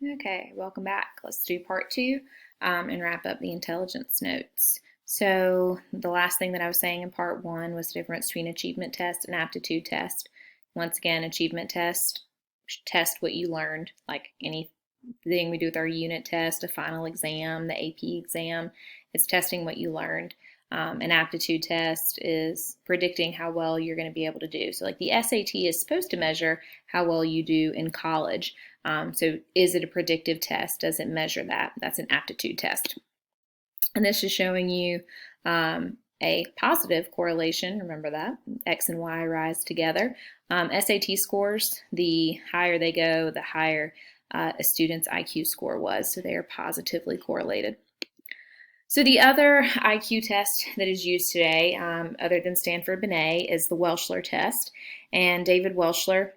Okay, welcome back. Let's do part two and wrap up the intelligence notes. So the last thing that I was saying in part one was the difference between achievement test and aptitude test. Once again, achievement test what you learned, like anything we do with our unit test, a final exam, the AP exam. It's testing what you learned. An aptitude test is predicting how well you're going to be able to do. So, like the SAT is supposed to measure how well you do in college. So, is it a predictive test? Does it measure that? That's an aptitude test. And this is showing you a positive correlation. Remember that X and Y rise together. SAT scores, the higher they go, the higher a student's IQ score was. So, they are positively correlated. So the other IQ test that is used today, other than Stanford Binet, is the Welshler test. And David Welshler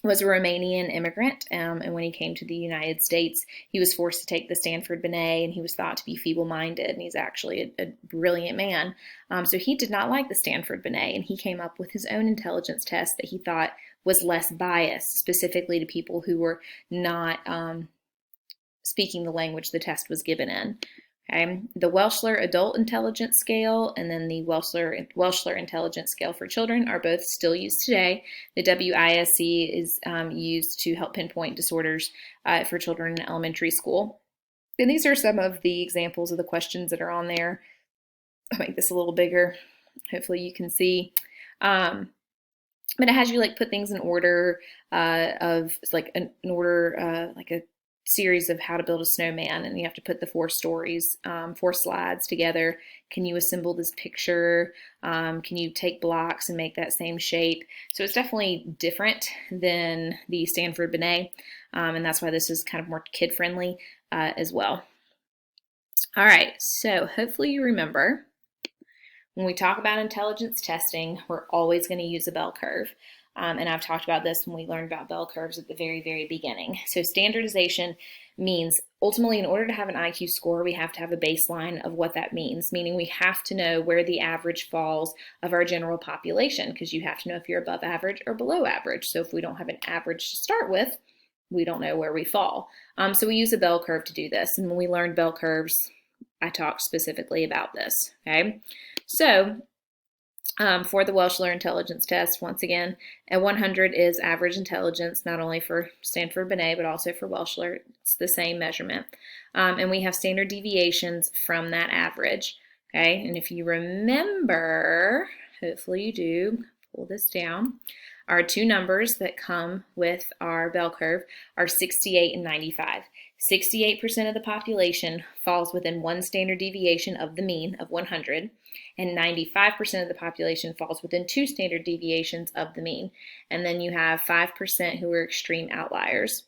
was a Romanian immigrant, and when he came to the United States, he was forced to take the Stanford Binet, and he was thought to be feeble-minded, and he's actually a brilliant man. So he did not like the Stanford Binet, and he came up with his own intelligence test that he thought was less biased, specifically to people who were not speaking the language the test was given in. Okay. The Welshler Adult Intelligence Scale and then the Welshler Intelligence Scale for Children are both still used today. The WISC is used to help pinpoint disorders for children in elementary school. And these are some of the examples of the questions that are on there. I'll make this a little bigger. Hopefully you can see. But it has you like put things in order of like an order, like a series of how to build a snowman, and you have to put the four stories, four slides together. Can you assemble this picture? Can you take blocks and make that same shape? So it's definitely different than the Stanford Binet, and that's why this is kind of more kid-friendly as well. All right, so hopefully you remember when we talk about intelligence testing, we're always going to use a bell curve. And I've talked about this when we learned about bell curves at the very, very beginning. So standardization means ultimately in order to have an IQ score, we have to have a baseline of what that means, meaning we have to know where the average falls of our general population, because you have to know if you're above average or below average. So if we don't have an average to start with, we don't know where we fall. So we use a bell curve to do this. And when we learned bell curves, I talked specifically about this, okay? So for the Welshler Intelligence Test, once again, a 100 is average intelligence, not only for Stanford Binet, but also for Welshler. It's the same measurement. And we have standard deviations from that average, okay? And if you remember, hopefully you do, pull this down, our two numbers that come with our bell curve are 68 and 95. 68% of the population falls within one standard deviation of the mean of 100, and 95% of the population falls within two standard deviations of the mean. And then you have 5% who are extreme outliers.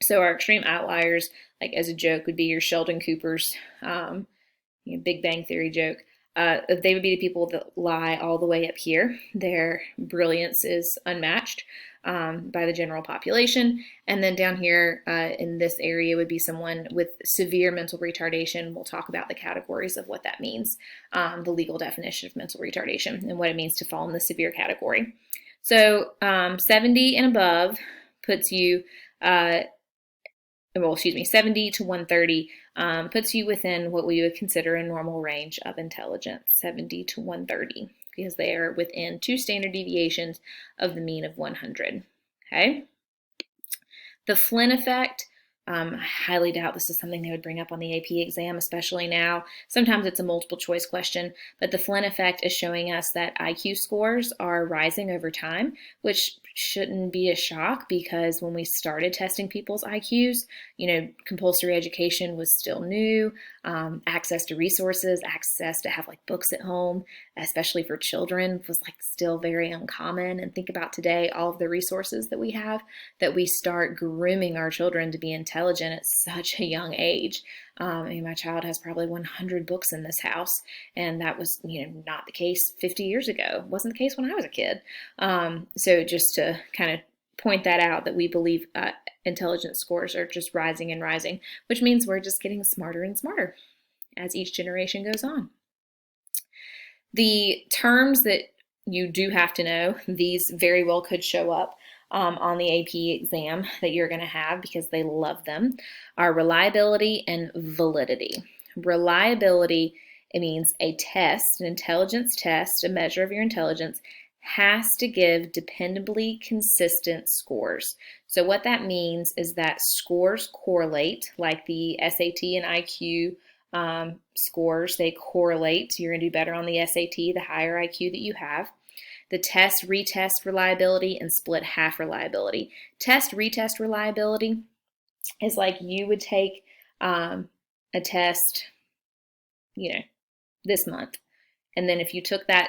So our extreme outliers, like as a joke, would be your Sheldon Cooper's Big Bang Theory joke. They would be the people that lie all the way up here. Their brilliance is unmatched by the general population. And then down here in this area would be someone with severe mental retardation. We'll talk about the categories of what that means, the legal definition of mental retardation, and what it means to fall in the severe category. So 70 and above puts you, 70 to 130 puts you within what we would consider a normal range of intelligence, 70 to 130, because they are within two standard deviations of the mean of 100, okay? The Flynn effect, I highly doubt this is something they would bring up on the AP exam, especially now. Sometimes it's a multiple choice question, but the Flynn effect is showing us that IQ scores are rising over time, which shouldn't be a shock because when we started testing people's IQs, compulsory education was still new. Access to resources, access to have like books at home, especially for children, was like still very uncommon. And think about today, all of the resources that we have, that we start grooming our children to be intelligent at such a young age. My child has probably 100 books in this house, and that was, not the case 50 years ago. It wasn't the case when I was a kid. So just to kind of point that out, that we believe intelligence scores are just rising and rising, which means we're just getting smarter and smarter as each generation goes on. The terms that you do have to know, these very well could show up on the AP exam that you're going to have because they love them are reliability and validity. Reliability, it means a test, an intelligence test, a measure of your intelligence, has to give dependably consistent scores. So what that means is that scores correlate, like the SAT and IQ scores, they correlate. You're going to do better on the SAT, the higher IQ that you have. The test, retest reliability, and split half reliability. Test, retest reliability is like you would take a test, this month. And then if you took that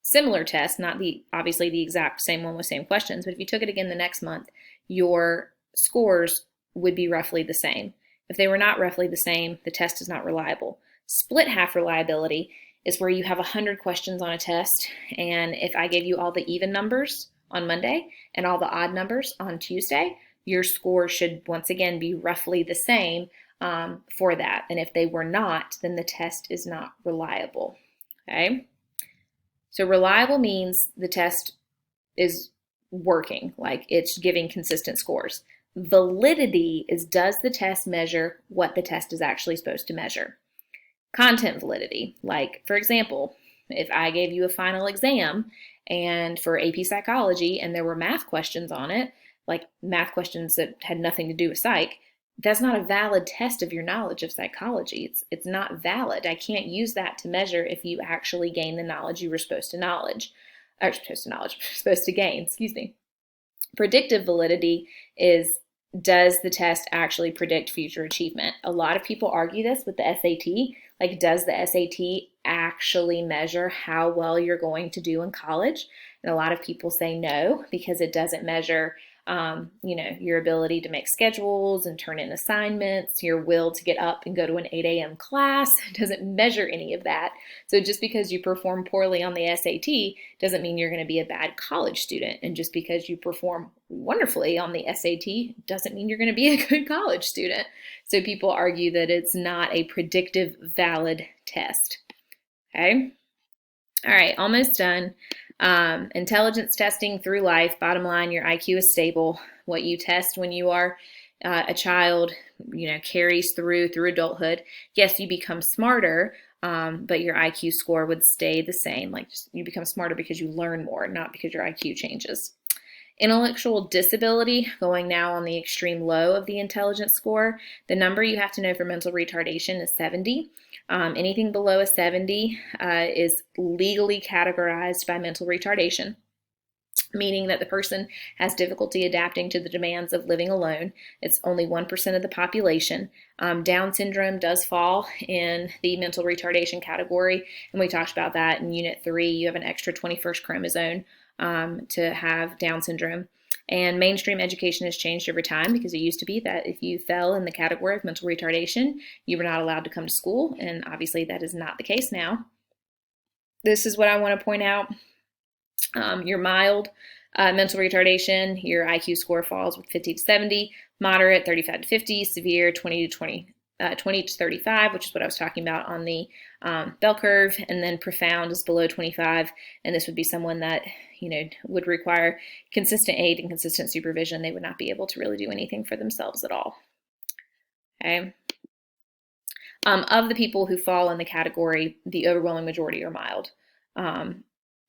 similar test, not obviously the exact same one with same questions, but if you took it again the next month, your scores would be roughly the same. If they were not roughly the same, the test is not reliable. Split half reliability is where you have 100 questions on a test, and if I gave you all the even numbers on Monday and all the odd numbers on Tuesday, your score should once again be roughly the same for that. And if they were not, then the test is not reliable. Okay? So reliable means the test is working, like it's giving consistent scores. Validity is, does the test measure what the test is actually supposed to measure? Content validity, like for example, if I gave you a final exam and for AP psychology and there were math questions on it, like math questions that had nothing to do with psych, that's not a valid test of your knowledge of psychology. It's not valid. I can't use that to measure if you actually gain the knowledge you were supposed to gain, excuse me. Predictive validity is, does the test actually predict future achievement? A lot of people argue this with the SAT, like does the SAT actually measure how well you're going to do in college? And a lot of people say no, because it doesn't measure your ability to make schedules and turn in assignments, your will to get up and go to an 8 a.m. class. It doesn't measure any of that. So just because you perform poorly on the SAT doesn't mean you're going to be a bad college student. And just because you perform wonderfully on the SAT doesn't mean you're going to be a good college student. So people argue that it's not a predictive valid test. Okay. All right, almost done. Intelligence testing through life. Bottom line, your IQ is stable. What you test when you are a child, carries through adulthood. Yes, you become smarter, but your IQ score would stay the same. Like you become smarter because you learn more, not because your IQ changes. Intellectual disability, going now on the extreme low of the intelligence score. The number you have to know for mental retardation is 70. Anything below a 70 is legally categorized by mental retardation, meaning that the person has difficulty adapting to the demands of living alone. It's only 1% of the population. Down syndrome does fall in the mental retardation category, and we talked about that in Unit 3. You have an extra 21st chromosome to have Down syndrome. And mainstream education has changed over time, because it used to be that if you fell in the category of mental retardation, you were not allowed to come to school, and obviously that is not the case now. This is what I want to point out. Your mild mental retardation, your IQ score falls with 50 to 70, moderate 35 to 50, severe 20 to 35, which is what I was talking about on the bell curve, and then profound is below 25, and this would be someone that would require consistent aid and consistent supervision. They would not be able to really do anything for themselves at all. Okay. Of the people who fall in the category, the overwhelming majority are mild.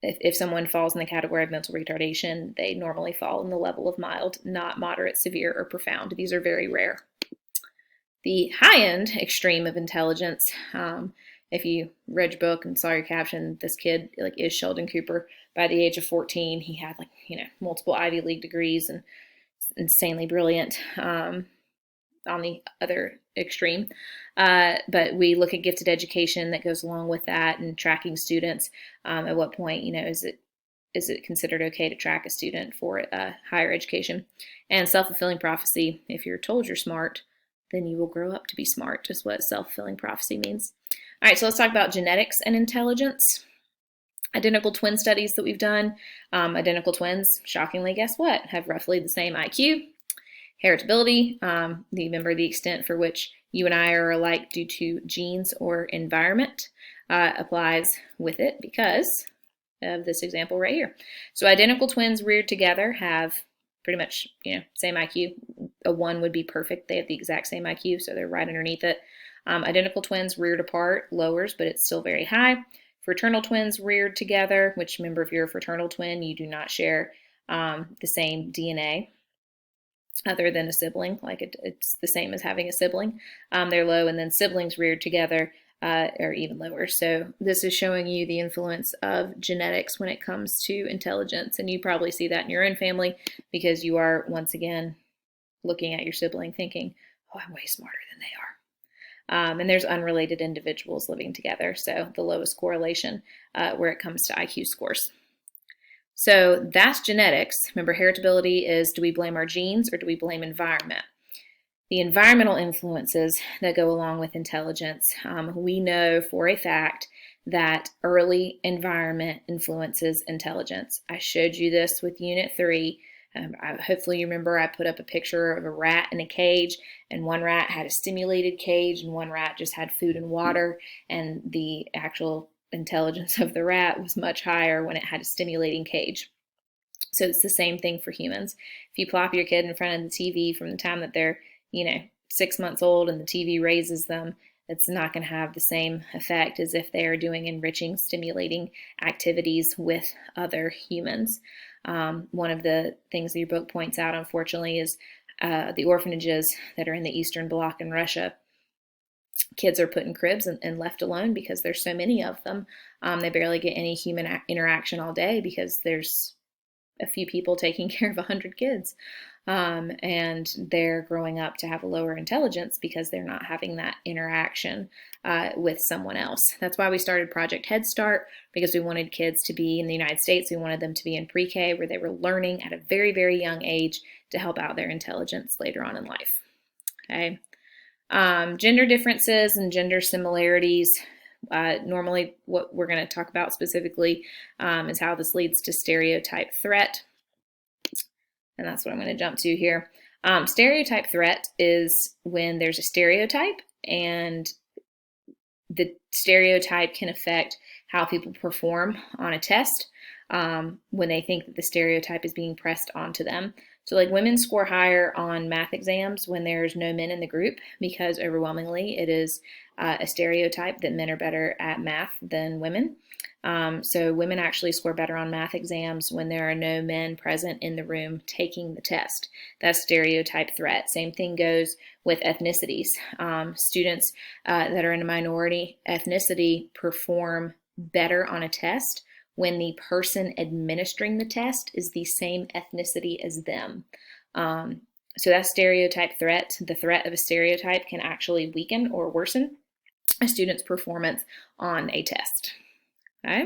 If someone falls in the category of mental retardation, they normally fall in the level of mild, not moderate, severe, or profound. These are very rare. The high-end extreme of intelligence, if you read your book and saw your caption, this kid is Sheldon Cooper. By the age of 14, he had multiple Ivy League degrees and insanely brilliant. On the other extreme, but we look at gifted education that goes along with that, and tracking students. At what point, is it considered okay to track a student for higher education? And self-fulfilling prophecy. If you're told you're smart, then you will grow up to be smart, is what self-fulfilling prophecy means. All right, so let's talk about genetics and intelligence. Identical twin studies that we've done. Identical twins, shockingly, guess what? Have roughly the same IQ. Heritability, remember the extent for which you and I are alike due to genes or environment, applies with it because of this example right here. So identical twins reared together have pretty much, same IQ. A 1 would be perfect. They have the exact same IQ, so they're right underneath it. Identical twins reared apart lowers, but it's still very high. Fraternal twins reared together, which, remember, if you're a fraternal twin, you do not share the same DNA other than a sibling. Like it's the same as having a sibling. They're low, and then siblings reared together are even lower. So this is showing you the influence of genetics when it comes to intelligence, and you probably see that in your own family because you are, once again, looking at your sibling thinking, oh, I'm way smarter than they are. And there's unrelated individuals living together, so the lowest correlation where it comes to IQ scores. So that's genetics. Remember, heritability is, do we blame our genes or do we blame environment? The environmental influences that go along with intelligence, we know for a fact that early environment influences intelligence. I showed you this with Unit 3. Hopefully you remember I put up a picture of a rat in a cage, and one rat had a stimulated cage and one rat just had food and water, and the actual intelligence of the rat was much higher when it had a stimulating cage. So it's the same thing for humans. If you plop your kid in front of the TV from the time that they're 6 months old and the TV raises them, it's not going to have the same effect as if they are doing enriching, stimulating activities with other humans. One of the things that your book points out, unfortunately, is the orphanages that are in the Eastern Bloc in Russia. Kids are put in cribs and left alone because there's so many of them. They barely get any human interaction all day because there's a few people taking care of 100 kids. And they're growing up to have a lower intelligence because they're not having that interaction with someone else. That's why we started Project Head Start, because we wanted kids to be in the United States. We wanted them to be in pre-K where they were learning at a very, very young age to help out their intelligence later on in life. Okay. Gender differences and gender similarities. Normally what we're going to talk about specifically is how this leads to stereotype threat. And that's what I'm going to jump to here. Stereotype threat is when there's a stereotype and the stereotype can affect how people perform on a test when they think that the stereotype is being pressed onto them. So like women score higher on math exams when there's no men in the group because overwhelmingly it is a stereotype that men are better at math than women. So women actually score better on math exams when there are no men present in the room taking the test. That's stereotype threat. Same thing goes with ethnicities. Students that are in a minority ethnicity perform better on a test when the person administering the test is the same ethnicity as them. So that's stereotype threat. The threat of a stereotype can actually weaken or worsen a student's performance on a test. Okay,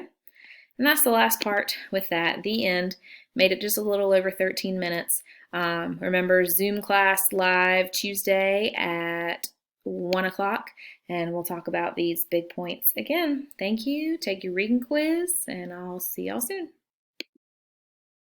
and that's the last part with that. The end. Made it just a little over 13 minutes. Remember, Zoom class live Tuesday at 1 o'clock, and we'll talk about these big points again. Thank you. Take your reading quiz, and I'll see y'all soon.